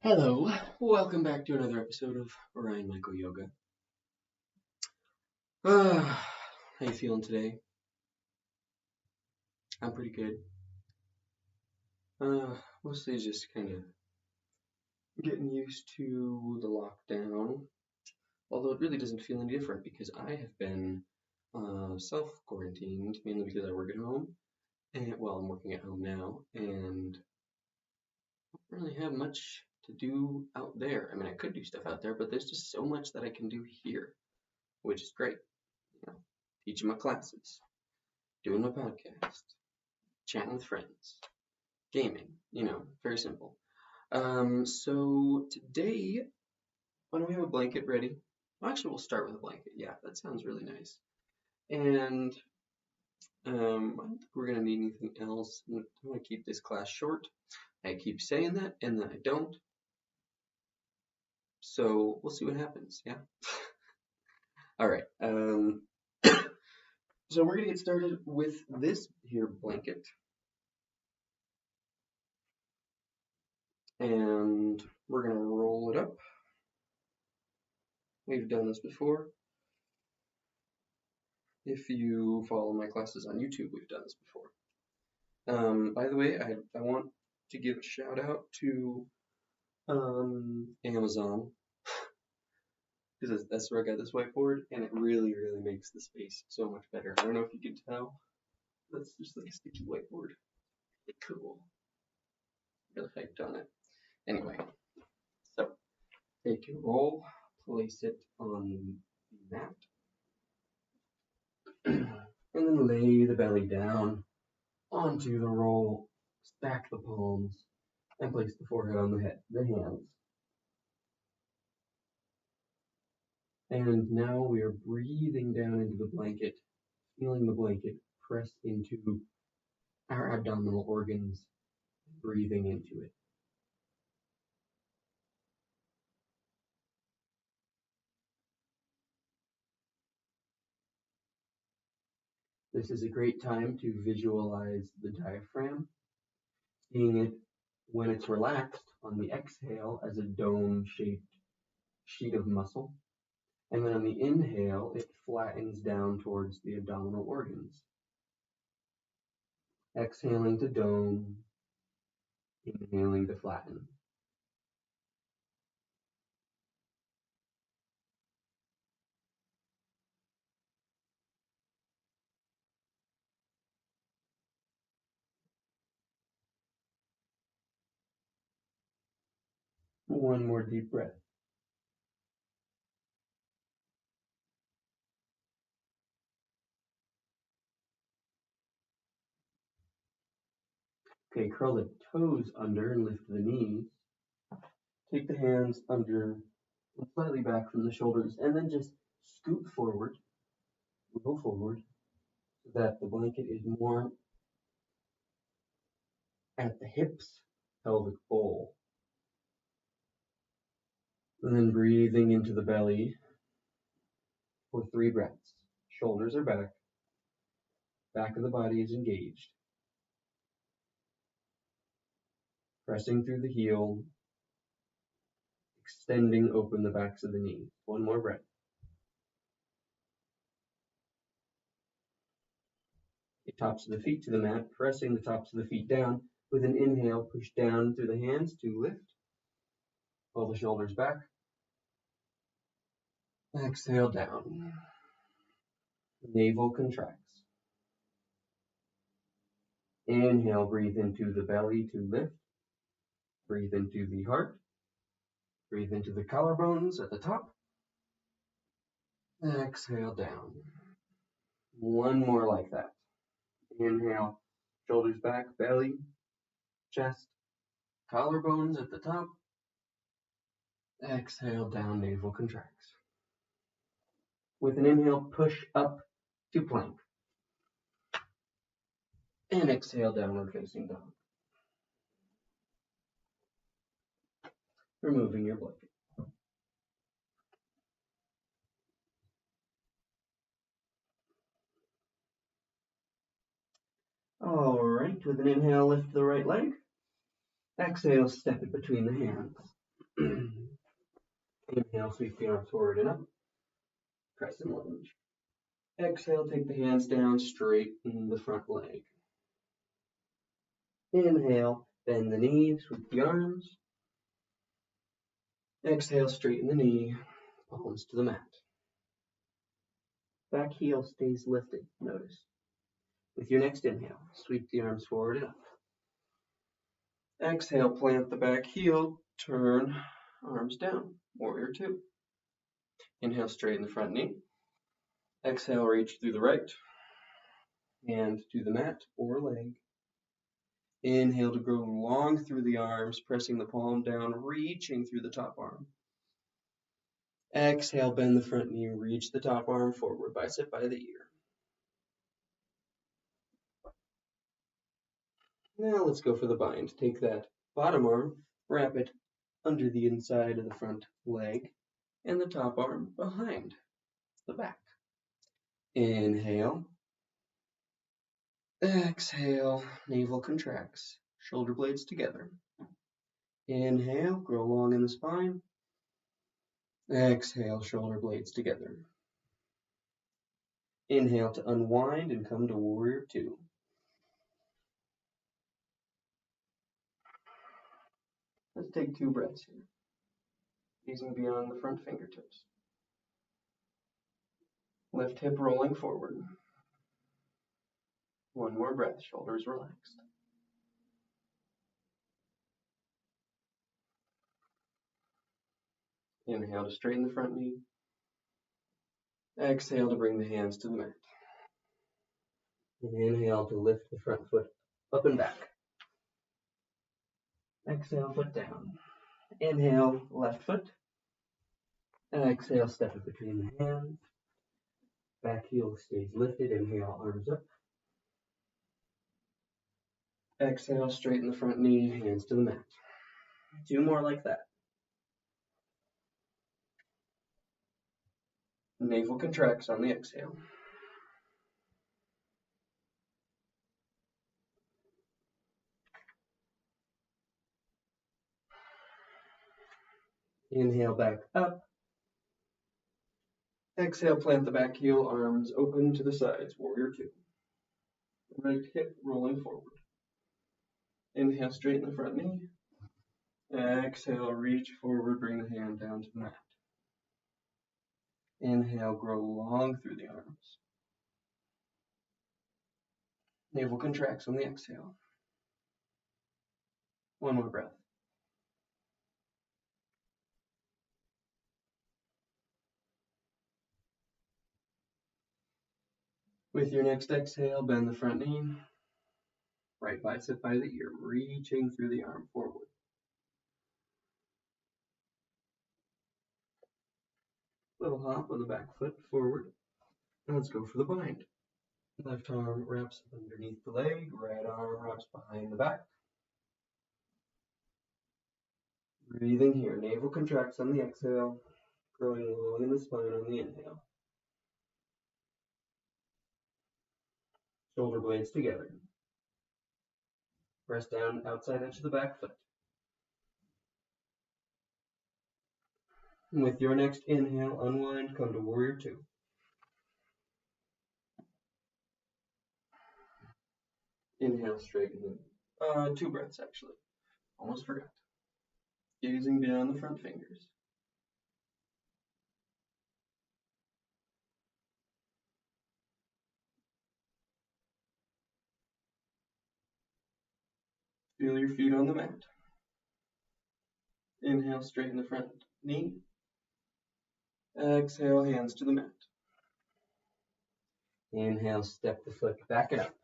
Hello, welcome back to another episode of Ryan Michael Yoga. How you feeling today? I'm pretty good. Mostly just kind of getting used to the lockdown. Although it really doesn't feel any different because I have been self-quarantined, mainly because I work at home. And well, I'm working at home now, and don't really have much to do out there. I mean, I could do stuff out there, but there's just so much that I can do here, which is great. You know, teaching my classes, doing my podcast, chatting with friends, gaming, very simple. So today, why don't we have a blanket ready? Well, actually, we'll start with a blanket. Yeah, that sounds really nice. And I don't think we're gonna need anything else. I'm gonna keep this class short. I keep saying that, and then I don't. So we'll see what happens. Yeah. All right. So we're gonna get started with this here blanket, and we're gonna roll it up. We've done this before. If you follow my classes on YouTube, we've done this before. By the way, I want to give a shout out to Amazon because that's where I got this whiteboard, and it really, really makes the space so much better. I don't know if you can tell. That's just like a sticky whiteboard. Really cool. Really hyped on it. Anyway, so take your roll, place it on the mat, and then lay the belly down onto the roll, stack the palms, and place the forehead on the hands. And now we are breathing down into the blanket, feeling the blanket press into our abdominal organs, breathing into it. This is a great time to visualize the diaphragm, seeing it when it's relaxed on the exhale as a dome-shaped sheet of muscle. And then on the inhale, it flattens down towards the abdominal organs. Exhaling to dome, inhaling to flatten. One more deep breath. Okay, curl the toes under and lift the knees. Take the hands under and slightly back from the shoulders, and then just scoot forward, roll forward, so that the blanket is more at the hips, pelvic bowl. And then breathing into the belly for 3 breaths. Shoulders are back of the body is engaged. Pressing through the heel, extending open the backs of the knees. One more breath. The tops of the feet to the mat, pressing the tops of the feet down. With an inhale, push down through the hands to lift. Pull the shoulders back. Exhale down. Navel contracts. Inhale, breathe into the belly to lift. Breathe into the heart. Breathe into the collarbones at the top. Exhale down. One more like that. Inhale, shoulders back, belly, chest, collarbones at the top. Exhale down, navel contracts. With an inhale, push up to plank. And exhale, downward facing dog. Removing your blanket. All right, with an inhale, lift the right leg. Exhale, step it between the hands. Inhale, sweep the arms forward and up. Crescent lunge. Exhale, take the hands down, straighten the front leg. Inhale, bend the knee, sweep the arms. Exhale, straighten the knee, palms to the mat. Back heel stays lifted, notice. With your next inhale, sweep the arms forward and up. Exhale, plant the back heel, turn arms down, warrior two. Inhale, straighten the front knee. Exhale, reach through the right hand to the mat or leg. Inhale to grow long through the arms, pressing the palm down, reaching through the top arm. Exhale, bend the front knee, reach the top arm forward, bicep by the ear. Now let's go for the bind. Take that bottom arm, wrap it under the inside of the front leg, and the top arm behind the back. Inhale. Exhale, navel contracts, shoulder blades together. Inhale, grow long in the spine. Exhale, shoulder blades together. Inhale to unwind and come to warrior two. Let's take 2 breaths here, gazing beyond the front fingertips. Left hip rolling forward. 1 more breath, shoulders relaxed. Inhale to straighten the front knee. Exhale to bring the hands to the mat. Inhale to lift the front foot up and back. Exhale, foot down. Inhale, left foot. Exhale, step it between the hands. Back heel stays lifted. Inhale, arms up. Exhale, straighten the front knee, hands to the mat. 2 more like that. Navel contracts on the exhale. Inhale, back up. Exhale, plant the back heel, arms open to the sides, warrior two. Right hip rolling forward. Inhale, straighten the front knee. Exhale, reach forward, bring the hand down to the mat. Inhale, grow long through the arms. Navel contracts on the exhale. 1 more breath. With your next exhale, bend the front knee. Right bicep by the ear, reaching through the arm forward. Little hop on the back foot forward. Let's go for the bind. Left arm wraps underneath the leg, right arm wraps behind the back. Breathing here, navel contracts on the exhale, growing long in the spine on the inhale. Shoulder blades together. Press down outside edge of the back foot. And with your next inhale, unwind, come to warrior two. Inhale, straighten. 2 breaths actually. Almost forgot. Gazing beyond the front fingers. Feel your feet on the mat. Inhale, straighten the front knee. Exhale, hands to the mat. Inhale, step the foot back and up.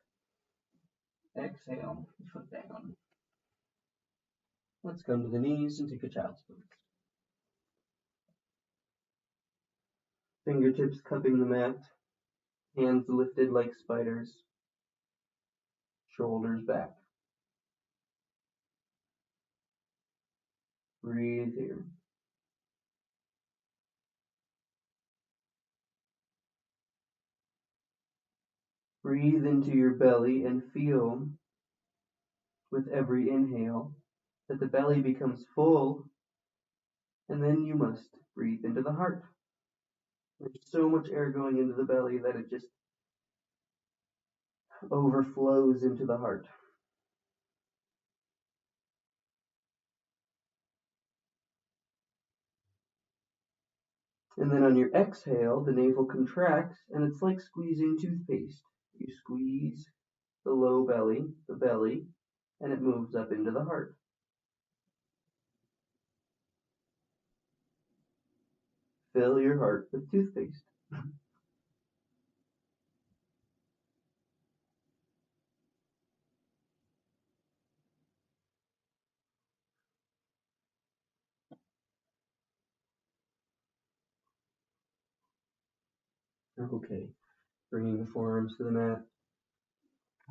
Exhale, foot down. Let's come to the knees and take a child's pose. Fingertips cupping the mat, hands lifted like spiders, shoulders back. Breathe here. Breathe into your belly and feel with every inhale that the belly becomes full And then you must breathe into the heart. There's so much air going into the belly that it just overflows into the heart. And then on your exhale, the navel contracts, and it's like squeezing toothpaste. You squeeze the low belly, the belly, and it moves up into the heart. Fill your heart with toothpaste. Okay, bringing the forearms to the mat,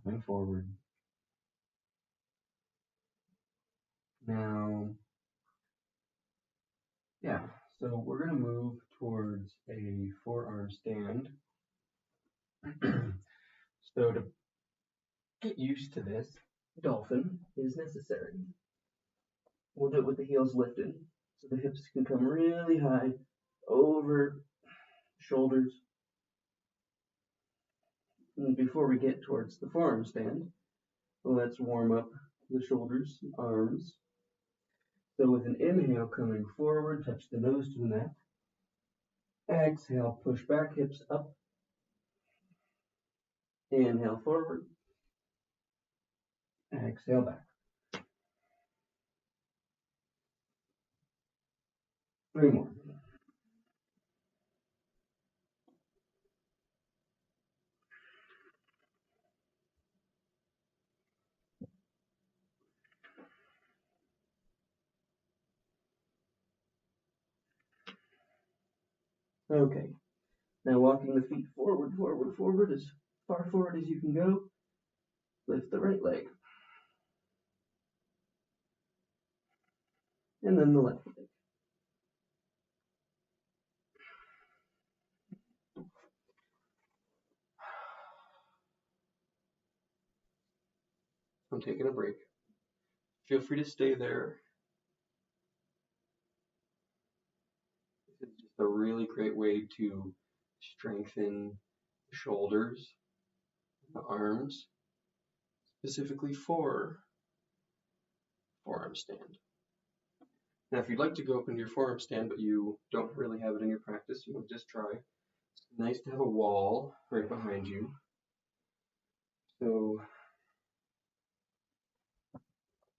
coming forward. Now, so we're going to move towards a forearm stand. So to get used to this, dolphin is necessary. We'll do it with the heels lifted, so the hips can come really high over shoulders. And before we get towards the forearm stand, let's warm up the shoulders, arms. So with an inhale coming forward, touch the nose to the mat. Exhale, push back, hips up. Inhale forward. Exhale back. 3 more. Okay. Now walking the feet forward, forward, forward, as far forward as you can go. Lift the right leg. And then the left leg. I'm taking a break. Feel free to stay there. This is just a really great way to strengthen the shoulders, the arms, specifically for forearm stand. Now, if you'd like to go up into your forearm stand, but you don't really have it in your practice, you want to just try. It's nice to have a wall right behind you. So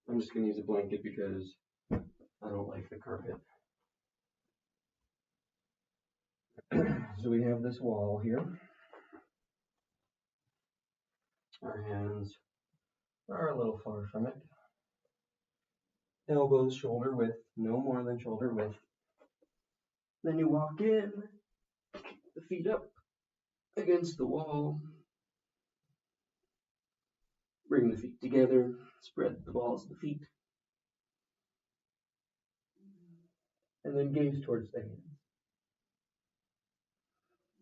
I'm just going to use a blanket because I don't like the carpet. So we have this wall here. Our hands are a little far from it. Elbows shoulder width, no more than shoulder width. Then you walk in, the feet up against the wall. Bring the feet together, spread the balls of the feet. And then gaze towards the hands.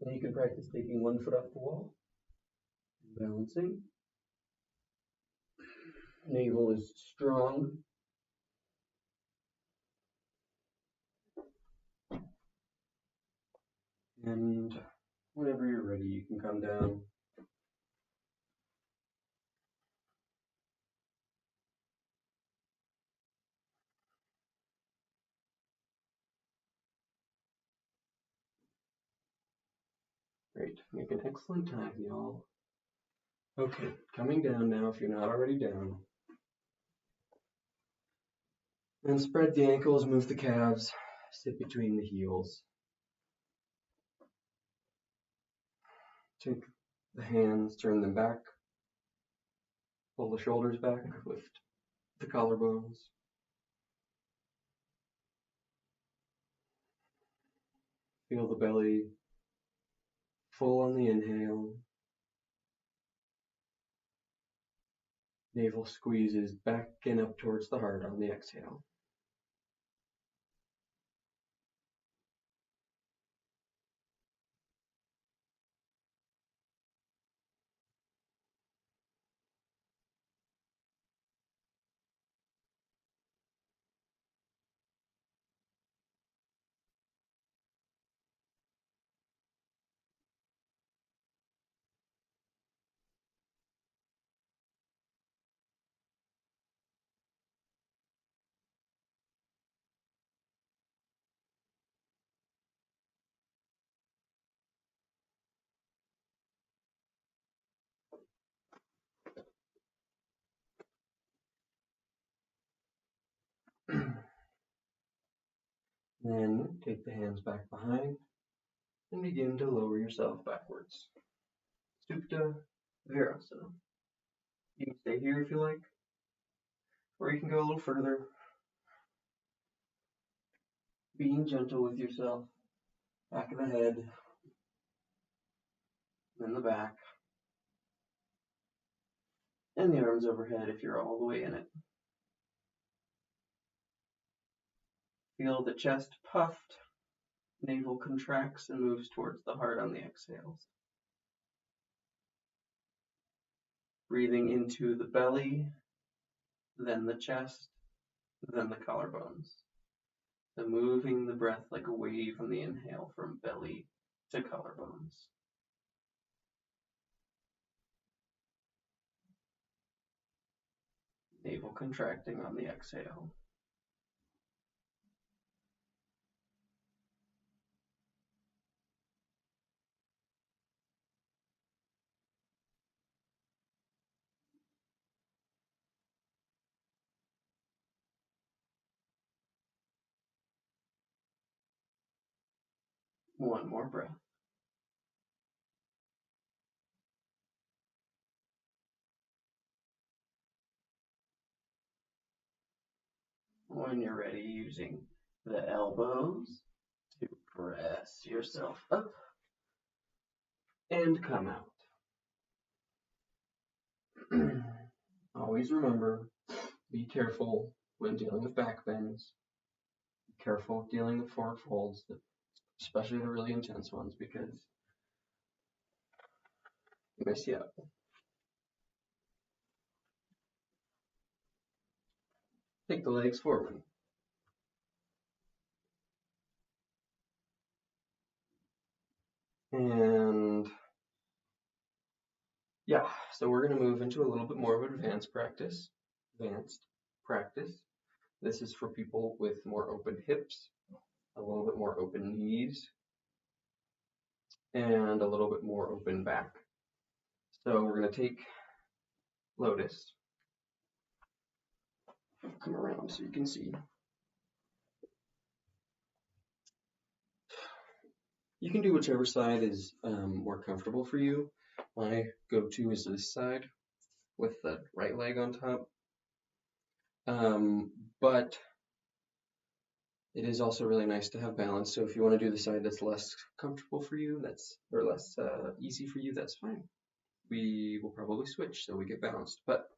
Then you can practice taking 1 foot off the wall, balancing. Navel is strong. And whenever you're ready, you can come down. Great, make an excellent time, y'all. Okay, coming down now if you're not already down. And spread the ankles, move the calves, sit between the heels. Take the hands, turn them back, pull the shoulders back, lift the collarbones. Feel the belly full on the inhale. Navel squeezes back and up towards the heart on the exhale. Then take the hands back behind and begin to lower yourself backwards. Supta Virasana. You can stay here if you like, or you can go a little further, being gentle with yourself. Back of the head, then the back, and the arms overhead if you're all the way in it. Feel the chest puffed, navel contracts and moves towards the heart on the exhales. Breathing into the belly, then the chest, then the collarbones. So moving the breath like a wave on the inhale from belly to collarbones. Navel contracting on the exhale. One more breath. When you're ready, using the elbows to press yourself up and come out. Always remember, be careful when dealing with back bends. Be careful dealing with forward folds, especially the really intense ones, because you mess you up. Take the legs forward. And yeah, so we're going to move into a little bit more of advanced practice. This is for people with more open hips, a little bit more open knees, and a little bit more open back. So we're going to take Lotus. Come around so you can see. You can do whichever side is more comfortable for you. My go-to is this side with the right leg on top. But it is also really nice to have balance. So if you want to do the side that's less comfortable for you, or less easy for you, that's fine. We will probably switch so we get balanced. But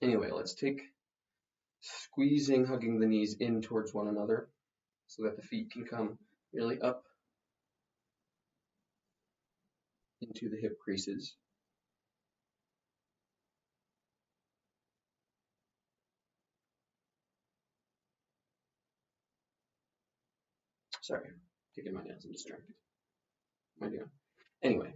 anyway, let's take squeezing, hugging the knees in towards one another so that the feet can come really up into the hip creases. Sorry, taking my nails, I'm distracted. What am I doing? Anyway,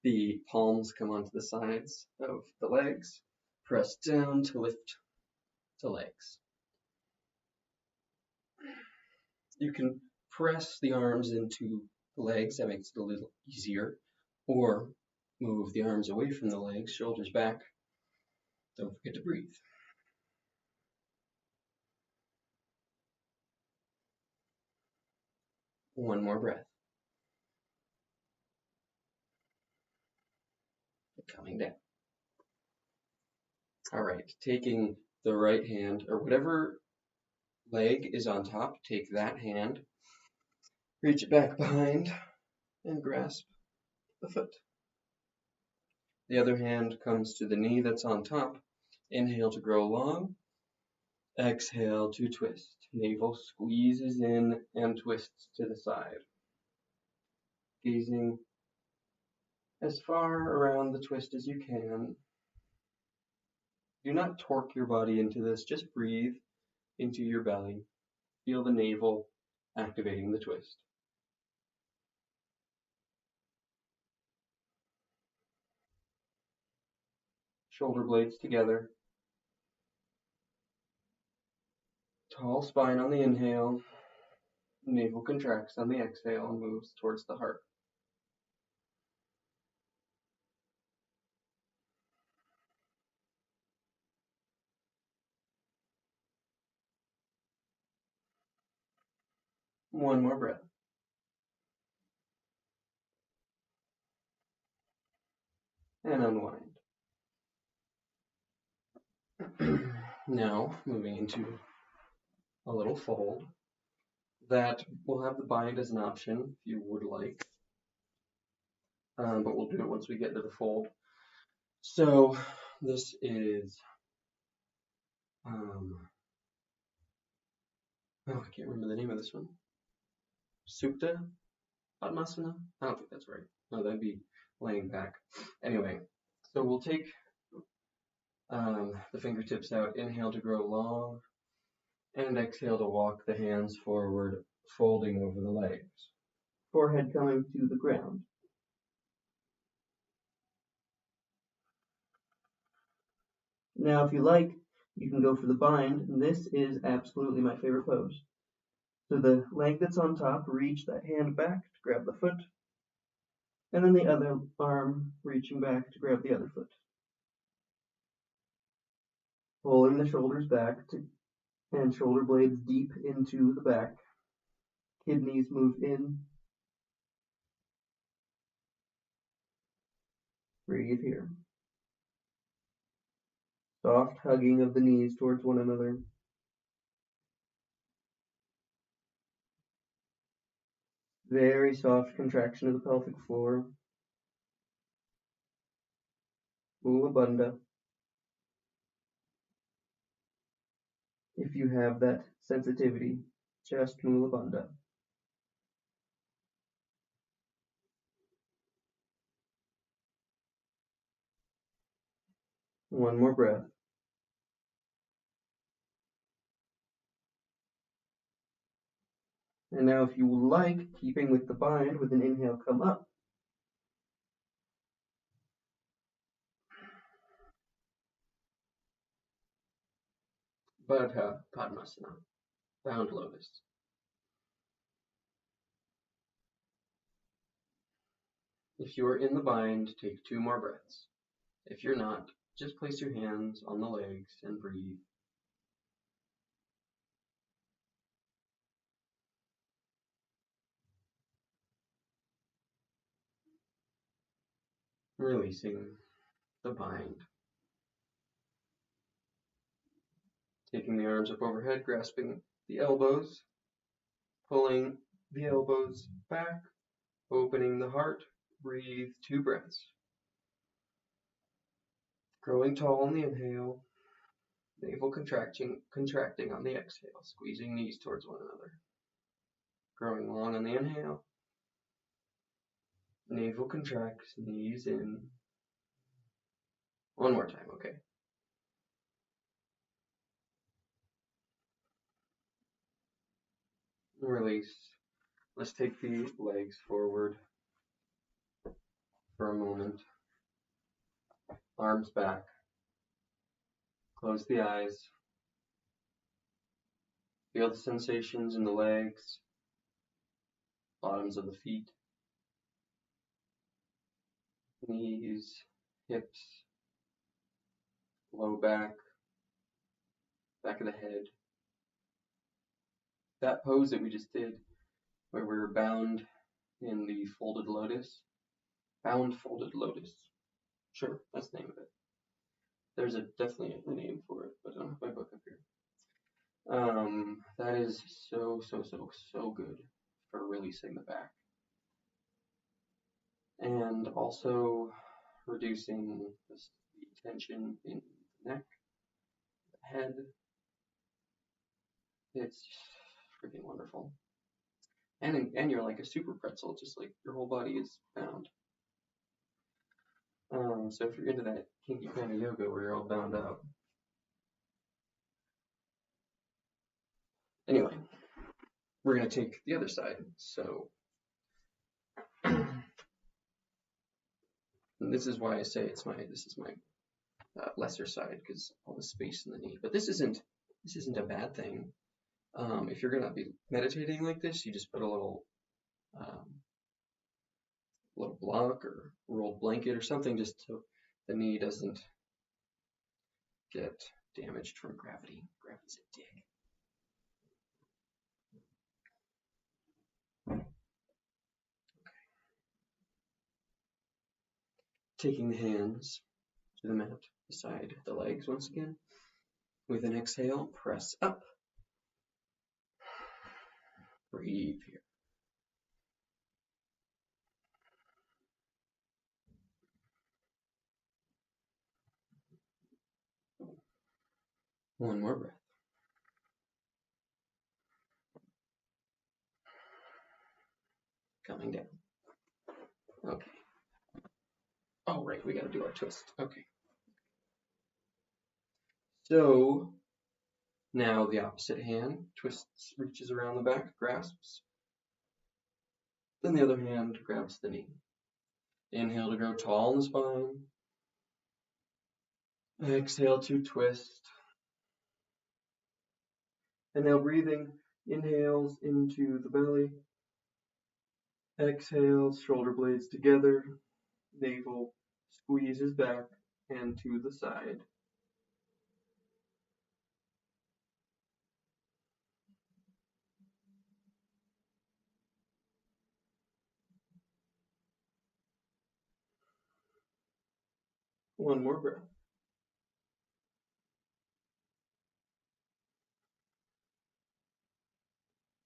the palms come onto the sides of the legs, press down to lift the legs. You can press the arms into the legs, that makes it a little easier, or move the arms away from the legs, shoulders back. Don't forget to breathe. One more breath. Coming down. All right, taking the right hand, or whatever leg is on top, take that hand, reach it back behind, and grasp the foot. The other hand comes to the knee that's on top. Inhale to grow long. Exhale to twist. Navel squeezes in and twists to the side. Gazing as far around the twist as you can. Do not torque your body into this, just breathe into your belly. Feel the navel activating the twist. Shoulder blades together. Tall spine on the inhale. Navel contracts on the exhale and moves towards the heart. One more breath. And unwind. Now, moving into a little fold that will have the bind as an option if you would like, but we'll do it once we get to the fold. So this is, oh, I can't remember the name of this one. Supta Padmasana? I don't think that's right. No, that'd be laying back. Anyway, so we'll take the fingertips out, inhale to grow long, and exhale to walk the hands forward, folding over the legs. Forehead coming to the ground. Now, if you like, you can go for the bind, and this is absolutely my favorite pose. So the leg that's on top, reach that hand back to grab the foot, and then the other arm reaching back to grab the other foot. Pulling the shoulders back and shoulder blades deep into the back. Kidneys move in. Breathe here. Soft hugging of the knees towards one another. Very soft contraction of the pelvic floor. Mula Bandha. If you have that sensitivity, just Mula Bandha. One more breath. And now if you like, keeping with the bind, with an inhale, come up. Baddha Padmasana, bound lotus. If you are in the bind, take 2 more breaths. If you're not, just place your hands on the legs and breathe. Releasing the bind. Taking the arms up overhead, grasping the elbows, pulling the elbows back, opening the heart, breathe 2 breaths. Growing tall on the inhale, navel contracting on the exhale, squeezing knees towards one another. Growing long on the inhale, navel contracts, knees in. One more time, okay. Release. Let's take the legs forward for a moment. Arms back. Close the eyes. Feel the sensations in the legs, bottoms of the feet, knees, hips, low back, back of the head. That pose that we just did, where we were bound in the folded lotus, bound folded lotus. Sure, that's the name of it. There's definitely a name for it, but I don't have my book up here. That is so good for releasing the back. And also reducing the tension in the neck, the head. It's freaking wonderful. And you're like a super pretzel, just like your whole body is bound. So if you're into that kinky kind of yoga where you're all bound out. Anyway, we're going to take the other side. So this is why I say this is my lesser side, because all the space in the knee. But this isn't a bad thing. If you're going to be meditating like this, you just put a little block or rolled blanket or something, just so the knee doesn't get damaged from gravity. Gravity's a dick. taking the hands to the mat beside the legs once again. With an exhale, press up. Breathe here. One more breath. Coming down. Okay. Oh, right, we gotta do our twist. Okay. So, now the opposite hand twists, reaches around the back, grasps. Then the other hand grabs the knee. Inhale to grow tall in the spine. Exhale to twist. And now breathing, inhales into the belly. Exhales, shoulder blades together. Navel squeezes back and to the side. One more breath.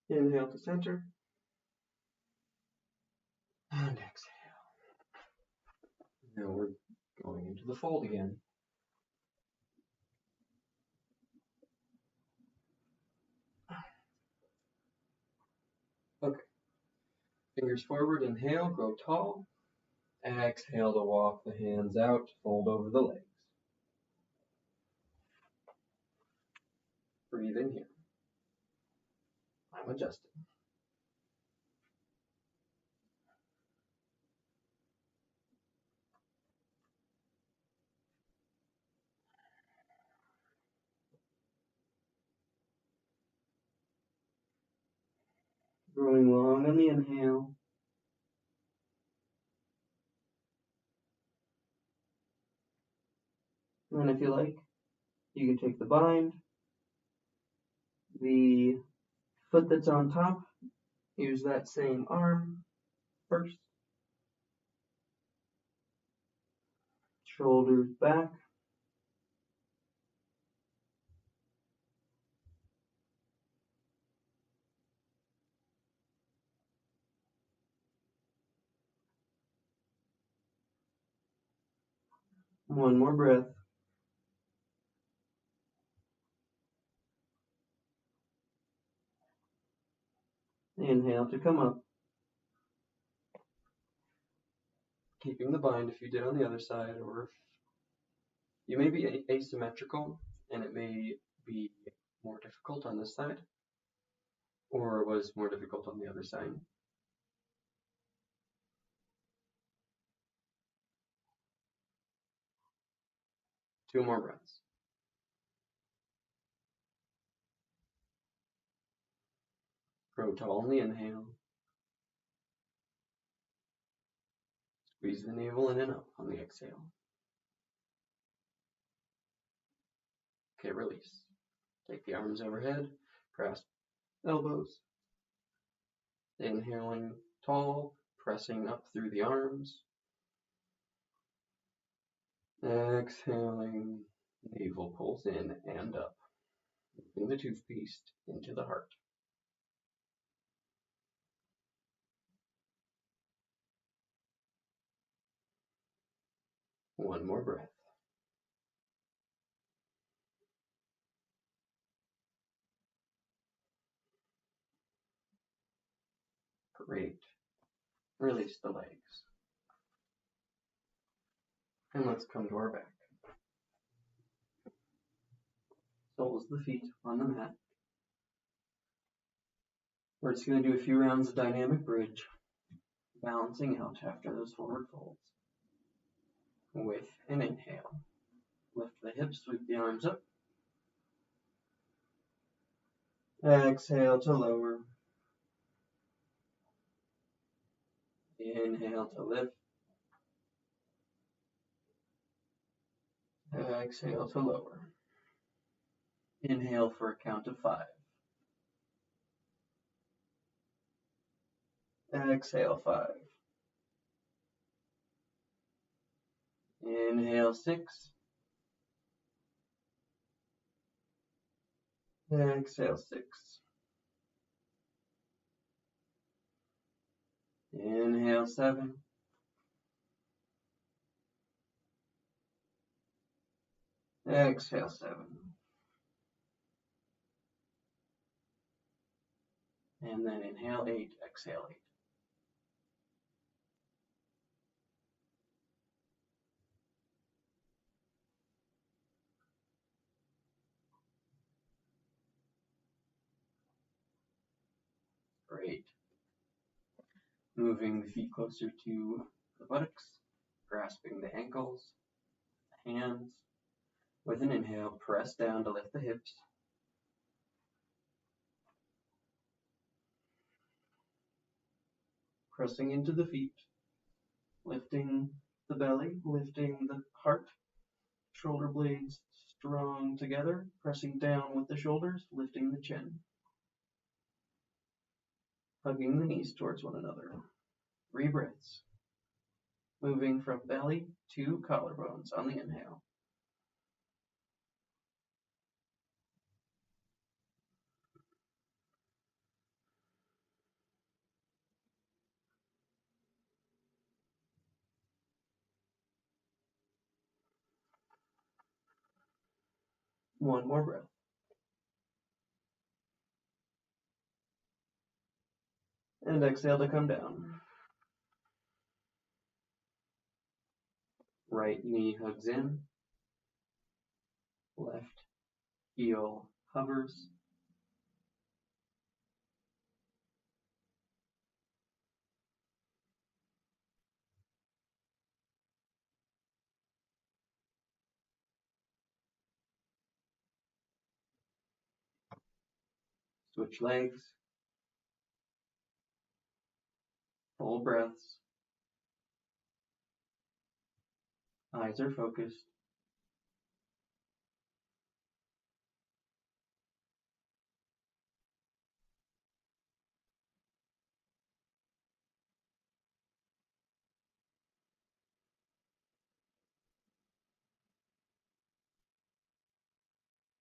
Inhale to center. And exhale. Now we're going into the fold again. Okay. Fingers forward, inhale, grow tall. Exhale to walk the hands out, fold over the legs. Breathe in here. I'm adjusting. Growing long on the inhale. And then if you like, you can take the bind, the foot that's on top, use that same arm first. Shoulders back. One more breath. Inhale to come up. Keeping the bind if you did on the other side, or if you may be asymmetrical and it may be more difficult on this side, or was more difficult on the other side. Two more breaths. Grow tall on the inhale. Squeeze the navel in and up on the exhale. Okay, release. Take the arms overhead, grasp elbows. Inhaling tall, pressing up through the arms. Exhaling, navel pulls in and up, moving the toothpaste into the heart. One more breath. Great. Release the legs. And let's come to our back. Soles of the feet on the mat. We're just going to do a few rounds of dynamic bridge, balancing out after those forward folds. With an inhale, lift the hips, sweep the arms up. Exhale to lower. Inhale to lift. Exhale to lower. Inhale for a count of 5. Exhale 5. Inhale 6. Exhale 6. Inhale 7. Exhale 7. And then inhale 8, exhale 8. Great. Moving the feet closer to the buttocks, grasping the ankles, the hands. With an inhale, press down to lift the hips. Pressing into the feet, lifting the belly, lifting the heart, shoulder blades strong together, pressing down with the shoulders, lifting the chin. Hugging the knees towards one another. 3 breaths. Moving from belly to collarbones on the inhale. One more breath. And exhale to come down. Right knee hugs in. Left heel hovers. Switch legs. Full breaths. Eyes are focused.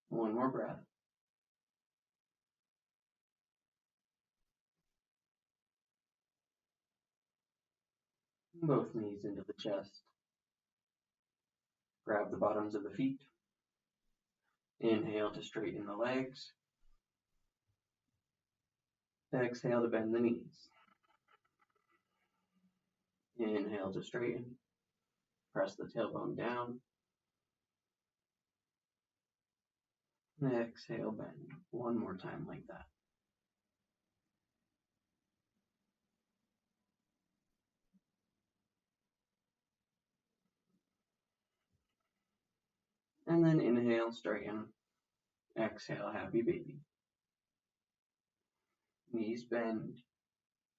One more breath. Both knees into the chest. Grab the bottoms of the feet. Inhale to straighten the legs. Exhale to bend the knees. Inhale to straighten. Press the tailbone down. Exhale, bend. One more time like that. And then inhale, straighten. Exhale, happy baby. Knees bend.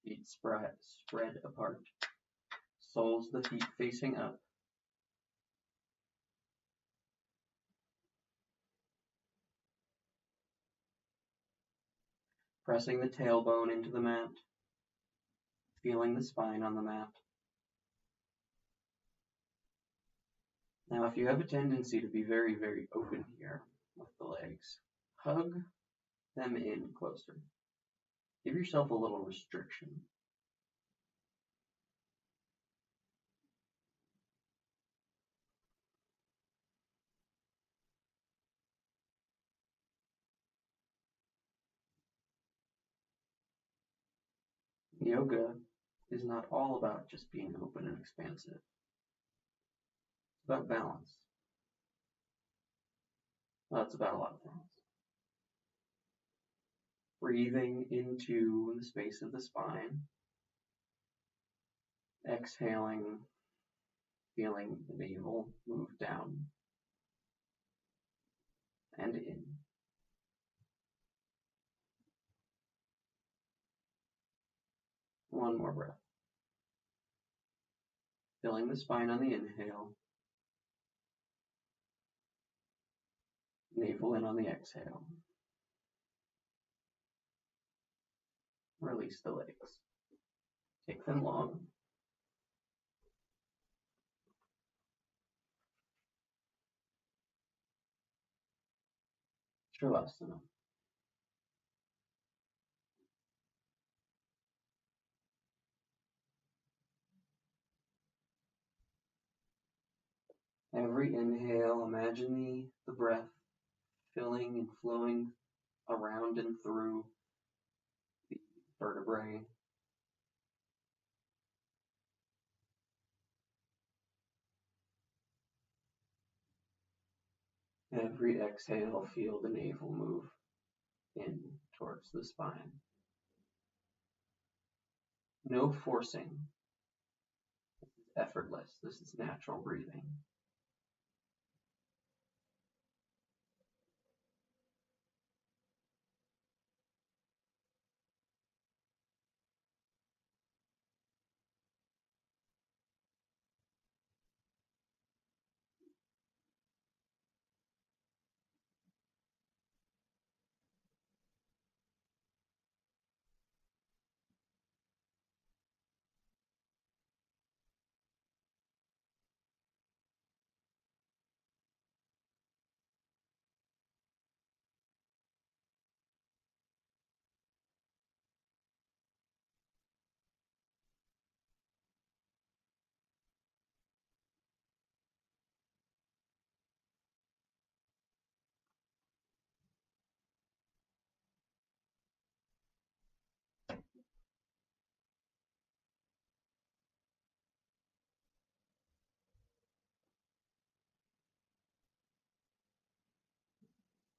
Feet spread apart. Soles the feet facing up. Pressing the tailbone into the mat. Feeling the spine on the mat. Now, if you have a tendency to be very, very open here with the legs, hug them in closer. Give yourself a little restriction. Yoga is not all about just being open and expansive. It's about balance. Well, it's about a lot of things. Breathing into the space of the spine. Exhaling, feeling the navel move down and in. One more breath. Filling the spine on the inhale. Navel in on the exhale. Release the legs. Take them long. Shavasana. Every inhale, imagine the breath filling and flowing around and through the vertebrae. Every exhale, feel the navel move in towards the spine. No forcing. This is effortless. This is natural breathing.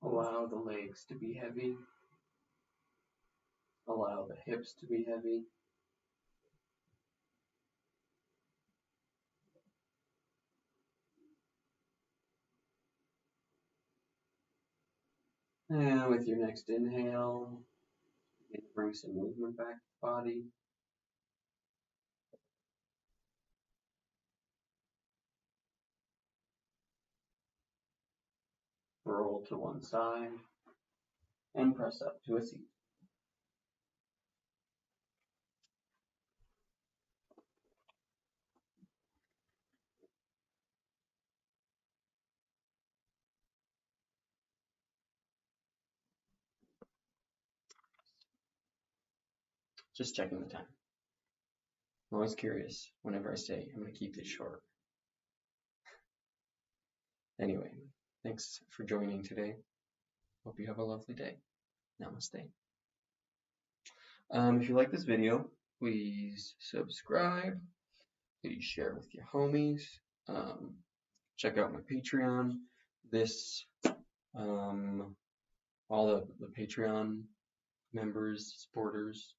Allow the legs to be heavy. Allow the hips to be heavy. And with your next inhale, begin to bring some movement back to the body. Roll to one side and press up to a seat. Just checking the time. I'm always curious whenever I say I'm going to keep this short. Anyway, thanks for joining today. Hope you have a lovely day. Namaste. If you like this video, please subscribe. Please share with your homies. Check out my Patreon. All the Patreon members, supporters,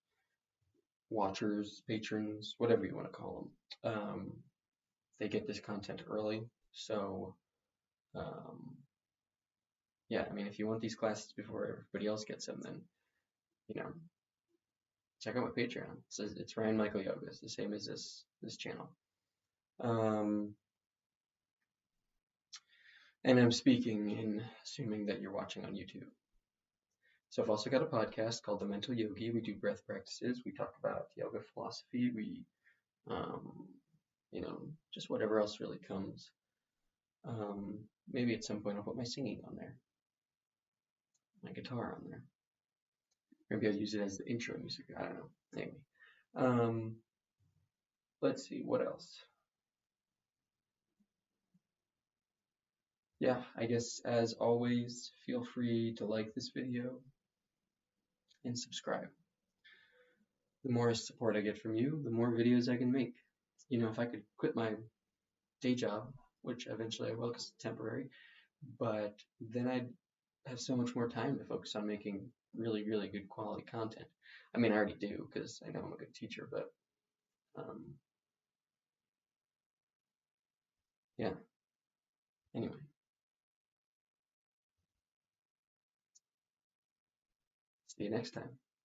watchers, patrons, whatever you want to call them, they get this content early. So, yeah, I mean, if you want these classes before everybody else gets them, then, check out my Patreon. It's Ryan Michael Yoga. It's the same as this channel. And I'm speaking in assuming that you're watching on YouTube. So I've also got a podcast called The Mental Yogi. We do breath practices. We talk about yoga philosophy. We, just whatever else really comes. Maybe at some point I'll put my singing on there, my guitar on there. Maybe I'll use it as the intro music. I don't know. Anyway, let's see what else. Yeah, I guess as always, feel free to like this video and subscribe. The more support I get from you, the more videos I can make. If I could quit my day job, which eventually I will because it's temporary, but then I'd have so much more time to focus on making really, really good quality content. I mean, I already do because I know I'm a good teacher, but yeah. Anyway. See you next time.